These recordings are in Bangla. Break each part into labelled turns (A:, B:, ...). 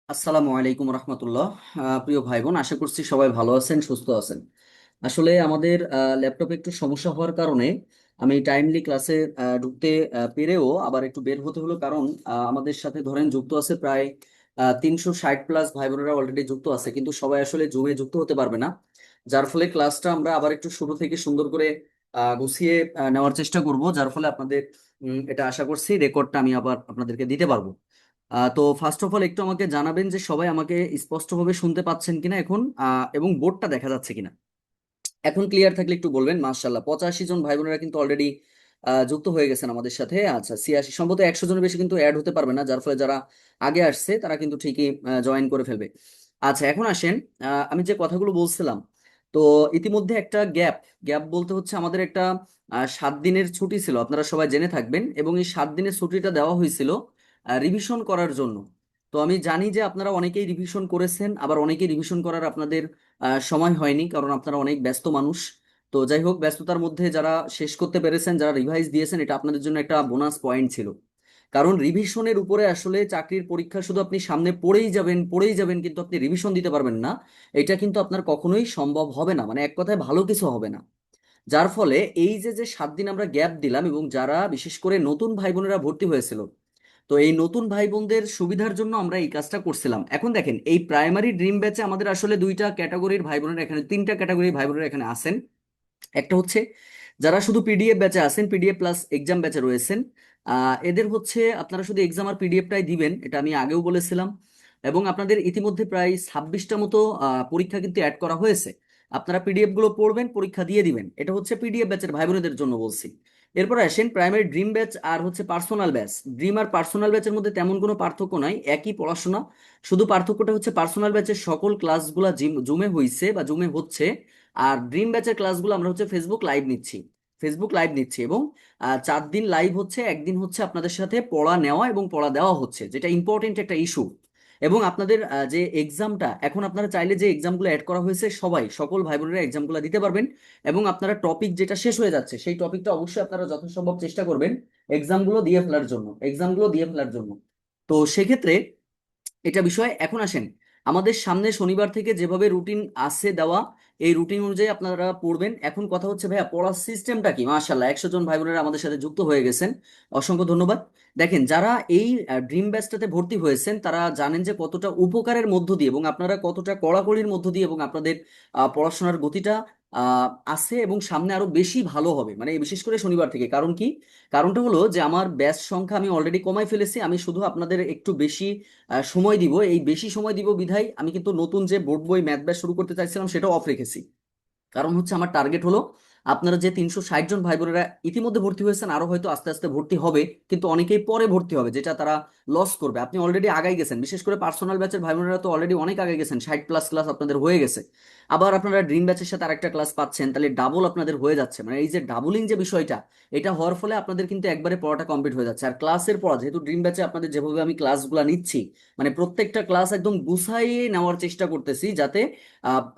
A: আসসালামু আলাইকুম রহমতুল্লাহ। প্রিয় ভাই বোন, আশা করছি সবাই ভালো আছেন, সুস্থ আছেন। আসলে আমাদের ল্যাপটপে একটু সমস্যা হওয়ার কারণে আমি টাইমলি ক্লাসে ঢুকতে পেরেও আবার একটু বের হতে হলো, কারণ আমাদের সাথে ধরেন যুক্ত আছে প্রায় 360+ ভাই বোনেরা অলরেডি যুক্ত আছে, কিন্তু সবাই আসলে জুমে যুক্ত হতে পারবে না। যার ফলে ক্লাসটা আমরা আবার একটু শুরু থেকে সুন্দর করে গুছিয়ে নেওয়ার চেষ্টা করব, যার ফলে আপনাদের এটা আশা করছি রেকর্ডটা আমি আবার আপনাদেরকে দিতে পারবো। তো ফার্স্ট অফ অল একটু আমাকে জানাবেন যে সবাই আমাকে স্পষ্টভাবে শুনতে পাচ্ছেন কিনা এখন, এবং বোর্ডটা দেখা যাচ্ছে কিনা। এখন ক্লিয়ার থাকলে একটু বলবেন। মাশাল্লাহ, 85 জন ভাই বোনেরা কিন্তু অলরেডি যুক্ত হয়ে গেছেন আমাদের সাথে। আচ্ছা, 86, সম্ভবত 100 জনের বেশি কিন্তু অ্যাড হতে পারবে না, যার ফলে যারা আগে আসছে তারা কিন্তু ঠিকই জয়েন করে ফেলবে। আচ্ছা, এখন আসেন, আমি যে কথাগুলো বলছিলাম। তো ইতিমধ্যে একটা গ্যাপ গ্যাপ বলতে হচ্ছে আমাদের একটা 7 দিনের ছুটি ছিল, আপনারা সবাই জেনে থাকবেন, এবং এই 7 দিনের ছুটিটা দেওয়া হয়েছিল রিভিশন করার জন্য। তো আমি জানি যে আপনারা অনেকেই রিভিশন করেছেন, আবার অনেকেই রিভিশন করার আপনাদের সময় হয়নি, কারণ আপনারা অনেক ব্যস্ত মানুষ। তো যাই হোক, ব্যস্ততার মধ্যে যারা শেষ করতে পেরেছেন, যারা রিভাইজ দিয়েছেন, এটা আপনাদের জন্য একটা বোনাস পয়েন্ট ছিল। কারণ রিভিশনের উপরে আসলে চাকরির পরীক্ষা শুধু আপনি সামনে পড়েই যাবেন কিন্তু আপনি রিভিশন দিতে পারবেন না, এটা কিন্তু আপনার কখনোই সম্ভব হবে না, মানে এক কথায় ভালো কিছু হবে না। যার ফলে এই যে যে 7 দিন আমরা গ্যাপ দিলাম, এবং যারা বিশেষ করে নতুন ভাই বোনেরা ভর্তি হয়েছিল, তো এই নতুন ভাই বোনদের সুবিধার জন্য আমরা এই কাজটা করছিলাম। এখন দেখেন, এই প্রাইমারি ড্রিম ব্যাচে আমাদের আসলে দুইটা ক্যাটাগরির ভাই বোনেরা এখানে, তিনটা ক্যাটাগরির ভাই বোনেরা এখানে আছেন। একটা হচ্ছে যারা শুধু পিডিএফ ব্যাচে আছেন, পিডিএফ প্লাস এক্সাম ব্যাচে রয়েছেন। এদের হচ্ছে আপনারা শুধু এক্সাম আর পিডিএফটাই দিবেন, এটা আমি আগেও বলেছিলাম। এবং আপনাদের ইতিমধ্যে প্রায় 26টা মতো পরীক্ষা কিন্তু অ্যাড করা হয়েছে। আপনারা পিডিএফ গুলো পড়বেন, পরীক্ষা দিয়ে দিবেন। এটা হচ্ছে পিডিএফ ব্যাচের ভাই বোনেদের জন্য বলছি। এরপর আসেন প্রাইমারি ড্রিম ব্যাচ আর হচ্ছে পার্সোনাল ব্যাচ। ড্রিম আর পার্সোনাল ব্যাচের মধ্যে তেমন কোনো পার্থক্য নাই, একই পড়াশোনা। শুধু পার্থক্যটা হচ্ছে পার্সোনাল ব্যাচের সকল ক্লাসগুলো জুমে হইছে বা জুমে হচ্ছে, আর ড্রিম ব্যাচের ক্লাসগুলো আমরা হচ্ছে ফেসবুক লাইভ নিচ্ছি, এবং 4 দিন লাইভ হচ্ছে, একদিন হচ্ছে আপনাদের সাথে পড়া নেওয়া এবং পড়া দেওয়া হচ্ছে, যেটা ইম্পর্টেন্ট একটা ইস্যু। এবং আপনাদের যে এক্সামটা, এখন আপনারা চাইলে যে এক্সামগুলো অ্যাড করা হয়েছে, সকল ভাই বোনেরা এক্সামগুলো দিতে পারবেন। এবং আপনারা টপিক যেটা শেষ হয়ে যাচ্ছে, সেই টপিকটা অবশ্যই আপনারা যথাসম্ভব চেষ্টা করবেন এক্সামগুলো দিয়ে ফেলার জন্য। তো সেক্ষেত্রে এটা বিষয়। এখন আসেন, আমাদের সামনে শনিবার থেকে যেভাবে রুটিন আছে দেওয়া, এই রুটিন অনুযায়ী আপনারা পড়বেন। এখন কথা হচ্ছে ভাইয়া, পড়ার সিস্টেমটা কি? মাশাআল্লাহ, 100 জন ভাই বোনেরা আমাদের সাথে যুক্ত হয়ে গেছেন, অসংখ্য ধন্যবাদ। দেখেন, যারা এই ড্রিম ব্যাচটাতে ভর্তি হয়েছেন তারা জানেন যে কতটা উপকারের মধ্য দিয়ে এবং আপনারা কতটা কড়াকড়ির মধ্য দিয়ে, এবং আপনাদের পড়াশোনার গতিটা আছে, এবং সামনে আরো বেশি ভালো হবে, মানে বিশেষ করে শনিবার থেকে। কারণ কি? কারণটা হলো যে আমার ব্যাচ সংখ্যা আমি অলরেডি কমাই ফেলেছি, আমি শুধু আপনাদের একটু বেশি সময় দিব। এই বেশি সময় দিব বিধায় আমি কিন্তু নতুন যে বোর্ড বই ম্যাথ ব্যাচ শুরু করতে চাইছিলাম সেটাও অফ রেখেছি। কারণ হচ্ছে আমার টার্গেট হলো, আপনারা যে 360 জন ভাই বোনেরা ইতিমধ্যে ভর্তি হয়েছেন, আরো হয়তো আস্তে আস্তে ভর্তি হবে, কিন্তু অনেকেই পরে ভর্তি হবে, যেটা তারা লস করবে। আপনি অলরেডি আগাই গেছেন, বিশেষ করে পার্সোনাল ব্যাচের ভাই বোনেরা তো অলরেডি অনেক আগে গেছেন, 60+ ক্লাস আপনাদের হয়ে গেছে। আবার আপনারা ড্রিম ব্যাচের সাথে আরেকটা ক্লাস পাচ্ছেন, তাহলে ডাবল আপনাদের হয়ে যাচ্ছে। মানে এই যে ডাবলিং যে বিষয়টা, এটা হওয়ার ফলে আপনাদের কিন্তু একবারে পড়াটা কমপ্লিট হয়ে যাচ্ছে। আর ক্লাসের পড়া যেহেতু ড্রিম ব্যাচে আপনাদের যেভাবে আমি ক্লাসগুলো নিচ্ছি, মানে প্রত্যেকটা ক্লাস একদম গুছাইয়ে নেওয়ার চেষ্টা করতেছি, যাতে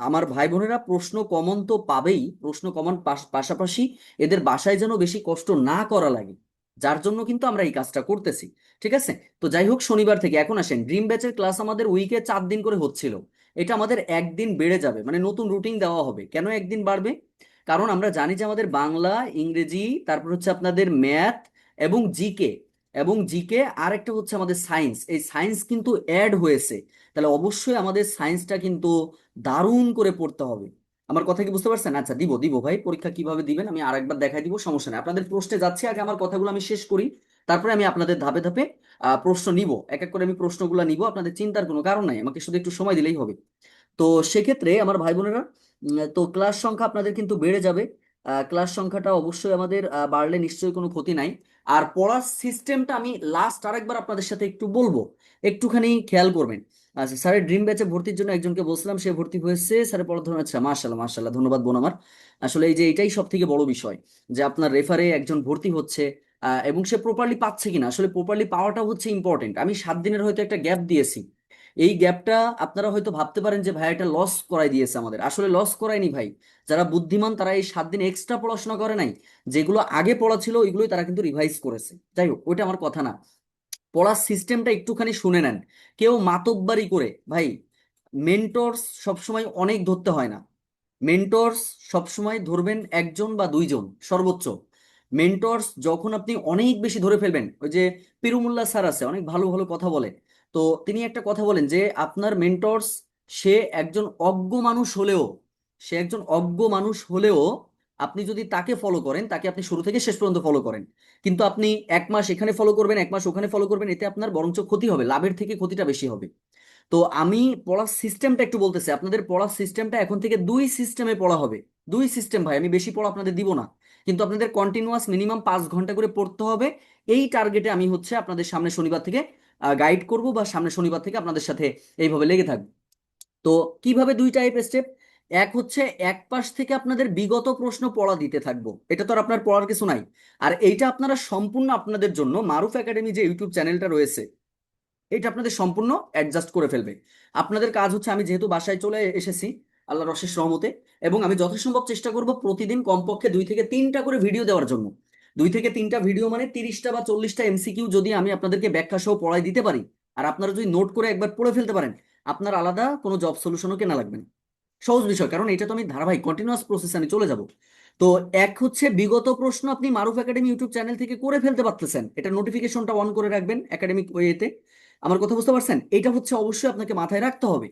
A: আমার ভাই বোনেরা প্রশ্ন কমন তো পাবেই, প্রশ্ন কমন পাশাপাশি এদের বাসায় যেন বেশি কষ্ট না করা লাগে, যার জন্য কিন্তু আমরা এই কাজটা করতেছি। ঠিক আছে? তো যাই হোক, শনিবার থেকে এখন আসেন, ড্রিম ব্যাচের ক্লাস আমাদের উইকে 4 দিন করে হচ্ছিল, এটা আমাদের একদিন বেড়ে যাবে, মানে নতুন রুটিন দেওয়া হবে। কেন একদিন বাড়বে? কারণ আমরা জানি যে আমাদের বাংলা, ইংরেজি, তারপর হচ্ছে আপনাদের ম্যাথ এবং জিকে, আর একটা হচ্ছে আমাদের সায়েন্স, এই সায়েন্স কিন্তু অ্যাড হয়েছে। তাহলে অবশ্যই আমাদের সায়েন্সটা কিন্তু দারুণ করে পড়তে হবে। আমার কথা কি বুঝতে পারছেন? আচ্ছা, দিব দিব ভাই, পরীক্ষা কিভাবে দিবেন আমি আরেকবার দেখাই দিব, সমস্যা নেই। আপনাদের প্রশ্নে যাচ্ছে, আগে আমার কথাগুলো আমি শেষ করি, তারপরে আমি আপনাদের ধাপে ধাপে প্রশ্ন নিব, এক এক করে আমি প্রশ্নগুলো নিব। আপনাদের চিন্তার কোনো কারণ নাই, আমাকে শুধু একটু সময় দিলেই হবে। তো সেক্ষেত্রে আমার ভাই বোনেরা, তো ক্লাস সংখ্যা আপনাদের কিন্তু বেড়ে যাবে। ক্লাস সংখ্যাটা অবশ্যই আমাদের বাড়লে নিশ্চয়ই কোনো ক্ষতি নাই। আর পড়ার সিস্টেমটা আমি লাস্ট আরেকবার আপনাদের সাথে একটু বলবো, একটুখানি খেয়াল করবেন। আচ্ছা, স্যারের ড্রিম ব্যাচে ভর্তির জন্য একজনকে বলছিলাম, সে ভর্তি হয়েছে, স্যারের পড়া ধরুন। আচ্ছা, মাশাল্লাহ মাশাল্লাহ, ধন্যবাদ বোন আমার। আসলে এই যে এটাই সব থেকে বড় বিষয়, যে আপনার রেফারে একজন ভর্তি হচ্ছে, এবং সে প্রপারলি পাচ্ছে কিনা। আসলে প্রপারলি পাওয়াটা হচ্ছে ইম্পর্টেন্ট। আমি 7 দিনের হয়তো একটা গ্যাপ দিয়েছি, এই গ্যাপটা আপনারা হয়তো ভাবতে পারেন যে ভাই এটা লস করাই দিয়েছে আমাদের, আসলে লস করায়নি ভাই। যারা বুদ্ধিমান তারা এই 7 দিন এক্সট্রা পড়াশোনা করে নাই, যেগুলো আগে পড়া ছিল ওইগুলোই তারা কিন্তু রিভাইজ করেছে। যাই হোক, ওইটা আমার কথা না। পড়ার সিস্টেমটা একটুখানি শুনে নেন। কেউ মাতব্বারি করে ভাই, মেন্টরস সবসময় অনেক ধরতে হয় না। মেন্টরস সবসময় ধরবেন একজন বা দুইজন সর্বোচ্চ। মেন্টরস যখন আপনি অনেক বেশি ধরে ফেলবেন, ওই যে পিরুমুল্লাহ স্যার আছে, অনেক ভালো ভালো কথা বলে। তো তিনি একটা কথা বলেন যে আপনার মেন্টরস, সে একজন অজ্ঞ মানুষ হলেও, সে একজন অজ্ঞ মানুষ হলেও আপনি যদি তাকে ফলো করেন, তাকে আপনি শুরু থেকে শেষ পর্যন্ত ফলো করেন, কিন্তু আপনি এক মাস এখানে ফলো করবেন, এক মাস ওখানে ফলো করবেন, এতে আপনার বরঞ্চ ক্ষতি হবে, লাভের থেকে ক্ষতিটা বেশি হবে। তো আমি পড়ার সিস্টেমটা একটু বলতেছি আপনাদের। পড়ার সিস্টেমটা এখন থেকে দুই সিস্টেমে পড়া হবে। দুই সিস্টেম ভাই, আমি বেশি পড়া আপনাদের দিব না, কিন্তু আপনাদের কন্টিনিউয়াস মিনিমাম 5 ঘন্টা করে পড়তে হবে। এই টার্গেটে আমি হচ্ছে আপনাদের সামনে শনিবার থেকে গাইড করব, বা সামনে শনিবার থেকে আপনাদের সাথে এইভাবে লেগে থাকবো। তো কিভাবে? দুই টাইপ স্টেপ। এক হচ্ছে এক পাশ থেকে আপনাদের বিগত প্রশ্ন পড়া দিতে থাকবো, এটা তো আর আপনার পড়ার কিছু নাই। আর এইটা আপনারা সম্পূর্ণ আপনাদের জন্য মারুফ একাডেমি যে ইউটিউব চ্যানেলটা রয়েছে, এটা আপনাদের সম্পূর্ণ অ্যাডজাস্ট করে ফেলবে। আপনাদের কাজ হচ্ছে, আমি যেহেতু বাসায় চলে এসেছি আল্লাহর অশেষ রহমতে, এবং আমি যথাসম্ভব চেষ্টা করব প্রতিদিন কমপক্ষে 2 থেকে 3টা করে ভিডিও দেওয়ার জন্য। 2 থেকে 3টা ভিডিও মানে 30টা বা 40টা এমসিকিউ যদি আমি আপনাদেরকে ব্যাখ্যা সহ পড়াই দিতে পারি, আর আপনারা যদি নোট করে একবার পড়ে ফেলতে পারেন, আপনার আলাদা কোনো জব সলিউশনও কেনা লাগবে না। সহজ বিষয়, কারণ এটা তো আমি ধারাবাহিক কন্টিনিউয়াস প্রসেসে আমি চলে যাব। তো এক হচ্ছে বিগত প্রশ্ন আপনি মারুফ একাডেমি ইউটিউব চ্যানেল থেকে করে ফেলতে পারতেছেন, এটা নোটিফিকেশনটা অন করে রাখবেন একাডেমিক ওয়েতে। আমার কথা বুঝতে পারছেন? এটা হচ্ছে অবশ্যই আপনাকে মাথায় রাখতে হবে।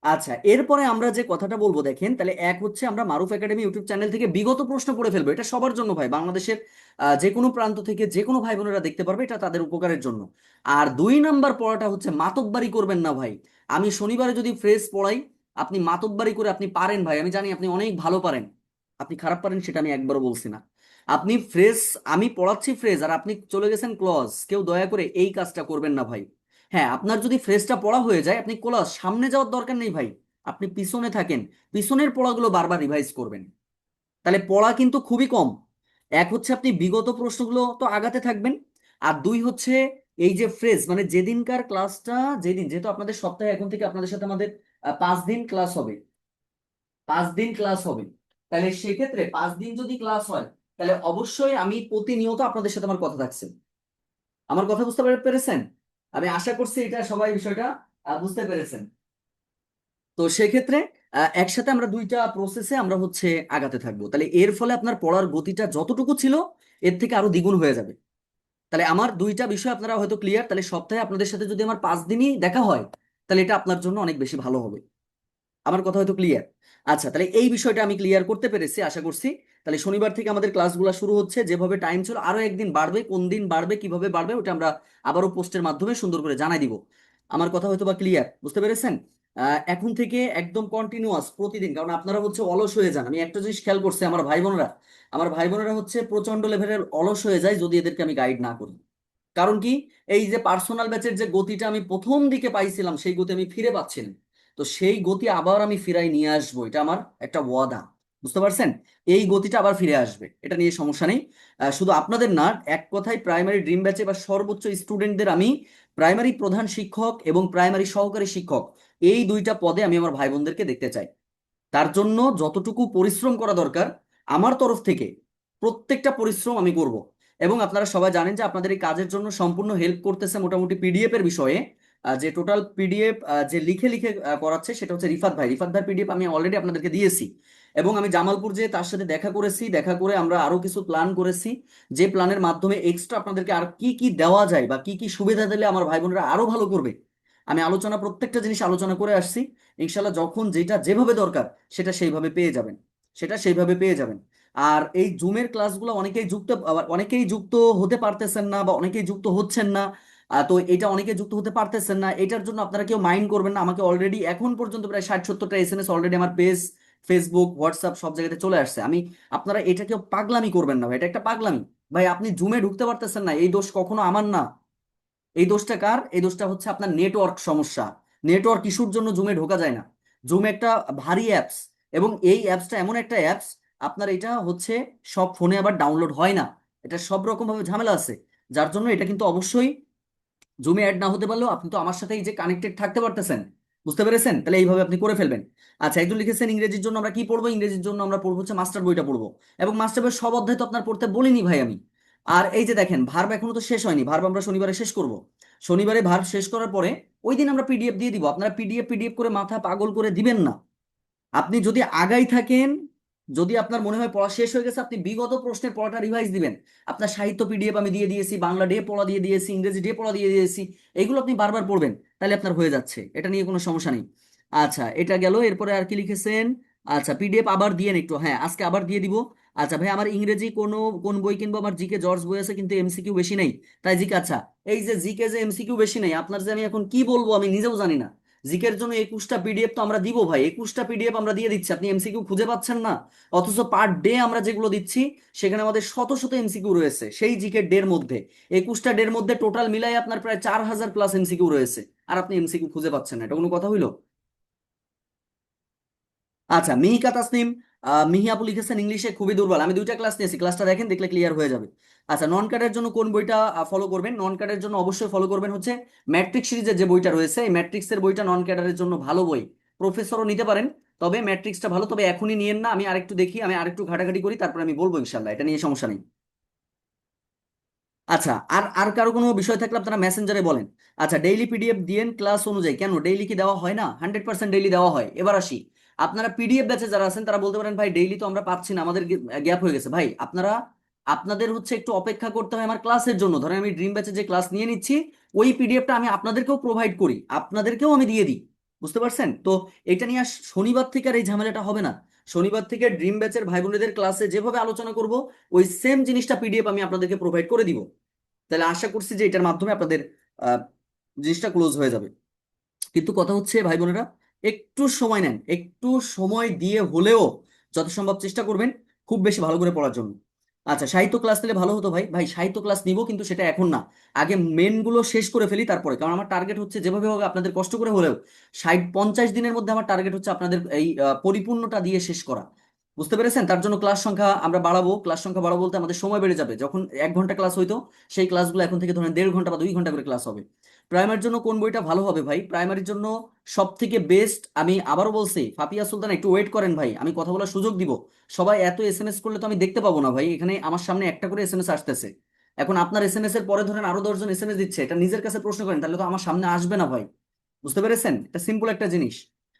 A: আচ্ছা, এরপরে আমরা যে কথাটা বলবো দেখেন, তাহলে এক হচ্ছে আমরা মারুফ একাডেমি ইউটিউব চ্যানেল থেকে বিগত প্রশ্ন পড়ে ফেলবো, এটা সবার জন্য ভাই, বাংলাদেশের যে কোনো প্রান্ত থেকে যে কোনো ভাই বোনেরা দেখতে পারবে, এটা তাদের উপকারের জন্য। আর 2 নাম্বার পড়াটা হচ্ছে মাতব্বারি করবেন না ভাই। আমি শনিবারে যদি ফ্রেজ পড়াই, আপনি মাতব্বারি করে, আপনি পারেন ভাই, আমি জানি আপনি অনেক ভালো পারেন, আপনি খারাপ পারেন সেটা আমি একবারও বলছি না। আপনি ফ্রেজ, আমি পড়াচ্ছি ফ্রেজ আর আপনি চলে গেছেন ক্লজ, কেউ দয়া করে এই কাজটা করবেন না ভাই। হ্যাঁ, আপনার যদি ফ্রেজটা পড়া হয়ে যায়, আপনি ক্লাস সামনে যাওয়ার দরকার নেই ভাই, আপনি পিছনে থাকেন, পিছনের পড়াগুলো বারবার রিভাইজ করবেন, তাহলে পড়া কিন্তু খুবই কম। এক হচ্ছে আপনি বিগত প্রশ্নগুলো তো আগাতে থাকবেন, আর দুই হচ্ছে এই যে ফ্রেজ, মানে যেদিনকার ক্লাসটা, যেদিন যেহেতু আপনাদের সপ্তাহে এখন থেকে আপনাদের সাথে আমাদের 5 দিন ক্লাস হবে, 5 দিন ক্লাস হবে, তাহলে সেক্ষেত্রে 5 দিন যদি ক্লাস হয়, তাহলে অবশ্যই আমি প্রতিনিয়ত আপনাদের সাথে আমার কথা থাকছে। আমার কথা বুঝতে পেরেছেন? আমি আশা করছি এটা সবাই বিষয়টা বুঝতে পেরেছেন। তো সেক্ষেত্রে একসাথে আমরা 2টা প্রসেসে আমরা হচ্ছে আগাতে থাকবো, তাহলে এর ফলে আপনার পড়ার গতিটা যতটুকু ছিল এর থেকে আরো দ্বিগুণ হয়ে যাবে। তাহলে আমার 2টা বিষয় আপনারা হয়তো ক্লিয়ার, তাহলে সপ্তাহে আপনাদের সাথে যদি আমার 5 দিনই দেখা হয়, তাহলে এটা আপনার জন্য অনেক বেশি ভালো হবে। আমার কথা হয়তো ক্লিয়ার? আচ্ছা, তাহলে এই বিষয়টা আমি ক্লিয়ার করতে পেরেছি আশা করছি। তাহলে শনিবার থেকে আমাদের ক্লাসগুলো শুরু হচ্ছে, যেভাবে টাইম ছিল আরো একদিন বাড়বে, কোন দিন বাড়বে কিভাবে বাড়বে ওটা আমরা আবারও পোস্টের মাধ্যমে সুন্দর করে জানাই দিব। আমার কথা হয়তো বা ক্লিয়ার, বুঝতে পেরেছেন? এখন থেকে একদম কন্টিনিউয়াস প্রতিদিন, কারণ আপনারা হচ্ছে অলস হয়ে যান। আমি একটা জিনিস খেয়াল করছি, আমার ভাই বোনেরা হচ্ছে প্রচন্ড লেভেলের অলস হয়ে যায় যদি এদেরকে আমি গাইড না করি। কারণ কি? এই যে পার্সোনাল ব্যাচের যে গতিটা আমি প্রথম দিকে পাইছিলাম, সেই গতি আমি ফিরে পাচ্ছি না। তো সেই গতি আবার আমি ফিরাই নিয়ে আসবো, এটা আমার একটা ওয়াদা। বুঝতে পারছেন? এই গতিটা আবার ফিরে আসবে, এটা নিয়ে সমস্যা নেই। শুধু আপনাদের না, এক কথায় প্রাইমারি ড্রিম ব্যাচে বা সর্বোচ্চ স্টুডেন্টদের আমি প্রাইমারি প্রধান শিক্ষক এবং প্রাইমারি সহকারী শিক্ষক, এই 2টা পদে আমি আমার ভাই বোনদেরকে দেখতে চাই। তার জন্য যতটুকু পরিশ্রম করা দরকার আমার তরফ থেকে, প্রত্যেকটা পরিশ্রম আমি করব। এবং আপনারা সবাই জানেন যে আপনাদের এই কাজের জন্য সম্পূর্ণ হেল্প করতেছে মোটামুটি পিডিএফ এর বিষয়ে, যে টোটাল পিডিএফ যে লিখে লিখে করাচ্ছে সেটা হচ্ছে রিফাত ভাই। রিফাত ভাই পিডিএফ আমি অলরেডি আপনাদেরকে দিয়েছি, এবং আমি জামালপুর যে তার সাথে দেখা করেছি, দেখা করে আমরা আরো কিছু প্ল্যান করেছি, যে প্ল্যানের মাধ্যমে এক্সট্রা আপনাদেরকে আর কি কি দেওয়া যায় বা কি কি সুবিধা দিলে আমার ভাই বোনেরা আরো ভালো করবে, আমি আলোচনা, প্রত্যেকটা জিনিস আলোচনা করে আসছি। ইনশাল্লাহ যখন যেটা যেভাবে দরকার সেটা সেইভাবে পেয়ে যাবেন, সেটা সেইভাবে পেয়ে যাবেন। আর এই জুমের ক্লাসগুলো অনেকেই যুক্ত, আবার অনেকেই যুক্ত হতে পারতেছেন না, বা অনেকেই যুক্ত হচ্ছেন না। তো এটা অনেকে যুক্ত হতে পারতেছেন না, এটার জন্য আপনারা কেউ মাইন্ড করবেন না। আমাকে অলরেডি এখন পর্যন্ত প্রায় 60-70টা এসএমএস অলরেডি আমার পেজ, ফেসবুক, হোয়াটসঅ্যাপ সব জায়গাতে চলে আসছে। আপনারা এটা কেউ পাগলামি করবেন না ভাই, এটা একটা পাগলামি। ভাই আপনি জুমে ঢুকতে পারতেছেন না, এই দোষ কখনো আমার না। এই দোষটা কার? এই দোষটা হচ্ছে আপনার নেটওয়ার্ক সমস্যা। নেটওয়ার্ক ইস্যুর জন্য জুমে ঢোকা যায় না। জুম একটা ভারী অ্যাপস, এবং এই অ্যাপসটা এমন একটা অ্যাপস, আপনার এটা হচ্ছে সব ফোনে আবার ডাউনলোড হয় না, এটা সব রকম ভাবে ঝামেলা আছে। যার জন্য এটা কিন্তু অবশ্যই জুমে অ্যাড না হতে পারলেও আপনি তো আমার সাথে এই যে কানেক্টেড থাকতে পারতেছেন। বুঝতে পেরেছেন? তাহলে এইভাবে আপনি করে ফেলবেন। আচ্ছা, একজন লিখেছেন ইংরেজির জন্য আমরা কি পড়বো? ইংরেজির জন্য আমরা পড়বো হচ্ছে মাস্টার বইটা পড়বো, এবং মাস্টার বইয়ের সব অধ্যায় তো আপনার পড়তে বলিনি ভাই আমি। আর এই যে দেখেন ভার্ব এখনো তো শেষ হয়নি, ভার্ব আমরা শনিবারে শেষ করব। শনিবারে ভার্ব শেষ করার পরে ওই দিন আমরা পিডিএফ দিয়ে দিব। আপনারা পিডিএফ পিডিএফ করে মাথা পাগল করে দিবেন না। আপনি যদি আগাই থাকেন, যদি আপনার মনে হয় পড়া শেষ হয়ে গেছে, আপনি বিগত প্রশ্নের পড়াটা রিভাইজ দিবেন। আপনার সাহিত্য পিডিএফ আমি দিয়ে দিয়েছি, বাংলা ডে পড়া দিয়ে দিয়েছি, ইংরেজি ডে পড়া দিয়ে দিয়েছি, এগুলো আপনি বারবার পড়বেন, তাহলে আপনার হয়ে যাচ্ছে, এটা নিয়ে কোনো সমস্যা নেই। আচ্ছা এটা গেল, এরপরে আর কি লিখেছেন? আচ্ছা পিডিএফ আবার দিয়েন একটু, হ্যাঁ আজকে আবার দিয়ে দিব। আচ্ছা ভাই আমার ইংরেজি কোন বই কিনবো? আমার জিকে জর্জ বই আছে কিন্তু এমসিকিউ বেশি নেই, তাই জিকে। আচ্ছা এই যে জিকে যে এমসিকিউ বেশি নেই, আপনার যে আমি এখন কি বলবো আমি নিজেও জানি না। জিকের জন্য 21টা পিডিএফ তো আমরা দিব ভাই, 21টা পিডিএফ আমরা দিয়ে দিচ্ছি, আপনি এমসিকিউ খুঁজে পাচ্ছেন না। অথচ পার ডে আমরা যেগুলো দিচ্ছি সেখানে আমাদের শত শত এমসিকিউ রয়েছে সেই জিকে ডের মধ্যে। 21টা ডের মধ্যে টোটাল মিলাই আপনার প্রায় 4000+ এমসিকিউ রয়েছে, আর আপনি এমসিকিউ খুঁজে পাচ্ছেন না, এটা কোনো কথা হইলো? আচ্ছা মিহিকা তাসনিম, মিহি আপু লিখেছেন ইংলিশে খুবই দুর্বল। আমি 2টা ক্লাস নিয়েছি, ক্লাসটা দেখেন, দেখলে ক্লিয়ার হয়ে যাবে। আচ্ছা নন ক্যাডের জন্য কোন বইটা ফলো করবেন? নন ক্যাডের জন্য অবশ্যই ফলো করবেন হচ্ছে ম্যাট্রিক্স সিরিজের যে বইটা রয়েছে, এই ম্যাট্রিক্সের বইটা নন ক্যাডারের জন্য ভালো বই। প্রফেসরও নিতে পারেন, তবে ম্যাট্রিক্সটা ভালো, তবে এখনই নিয়েন না, আমি আরেকটু দেখি, আমি আরেকটু ঘাটাঘাটি করি, তারপর আমি বলবো ইনশাল্লাহ, এটা নিয়ে সমস্যা নেই। আচ্ছা আর আর কারো কোনো বিষয় থাকলে আপনারা মেসেঞ্জারে বলেন। আচ্ছা ডেইলি পিডিএফ দিয়েন ক্লাস অনুযায়ী, কেন ডেইলি কি দেওয়া হয় না? 100% ডেইলি দেওয়া হয়। এবার আসি, আপনারা পিডিএফ ব্যাচে যারা আছেন তারা বলতে পারেন ভাই ডেইলি তো আমরা পাচ্ছি না, আমাদের গ্যাপ হয়ে গেছে। ভাই আপনারা, আপনাদের হচ্ছে একটু অপেক্ষা করতে হয় আমার ক্লাসের জন্য। ধরেন আমি ড্রিম ব্যাচে যে ক্লাস নিয়ে নিচ্ছি, ওই পিডিএফটা আমি আপনাদেরকেও প্রোভাইড করি, আপনাদেরকেও আমি দিয়ে দিই। বুঝতে পারছেন তো? এটা নিয়ে আর শনিবার থেকে আর এই ঝামেলাটা হবে না। শনিবার থেকে ড্রিম ব্যাচের ভাই বোনেদের ক্লাসে যেভাবে আলোচনা করব, ওই সেম জিনিসটা পিডিএফ আমি আপনাদেরকে প্রোভাইড করে দিব। তাহলে আশা করছি যে এটার মাধ্যমে আপনাদের আহ, জিনিসটা ক্লোজ হয়ে যাবে। কিন্তু কথা হচ্ছে ভাই বোনেরা, একটু সময় নেন, একটু সময় দিয়ে হলেও যত সম্ভব চেষ্টা করবেন খুব বেশি ভালো করে পড়ার জন্য। আচ্ছা সাহিত্য ক্লাস নিলে ভালো হতো ভাই। ভাই সাহিত্য ক্লাস নিব, কিন্তু সেটা এখন না, আগে মেন গুলো শেষ করে ফেলি তারপরে। কারণ আমার টার্গেট হচ্ছে যেভাবে হোক আপনাদের কষ্ট করে হলেও 50 দিনের মধ্যে আমার টার্গেট হচ্ছে আপনাদের এই পরিপূর্ণটা দিয়ে শেষ করা। বুঝতে পেরেছেন? তার জন্য ক্লাস সংখ্যা আমরা বাড়াবো, ক্লাস সংখ্যা বাড়াবো বলতে আমাদের সময় বেড়ে যাবে। যখন 1 ঘন্টা ক্লাস হইতো, সেই ক্লাসগুলো এখন থেকে ধরেন 1.5 ঘন্টা বা 2 ঘন্টা করে ক্লাস হবে। প্রাইমারির জন্য কোন বইটা ভালো হবে ভাই? প্রাইমারির জন্য সব থেকে বেস্ট, আমি আবারও বলছি, ফাপিয়া সুলতান, একটু ওয়েট করেন ভাই, আমি কথা বলার সুযোগ দিব। সবাই এত এসএমএস করলে তো আমি দেখতে পাবো না ভাই, এখানে আমার সামনে একটা করে এসএমএস আসতেছে। এখন আপনার এসএমএস এর পরে ধরেন আরো 10জন এসএমএস দিচ্ছে, এটা নিজের কাছে প্রশ্ন করেন, তাহলে তো আমার সামনে আসবে না ভাই। বুঝতে পেরেছেন? এটা সিম্পল একটা জিনিস।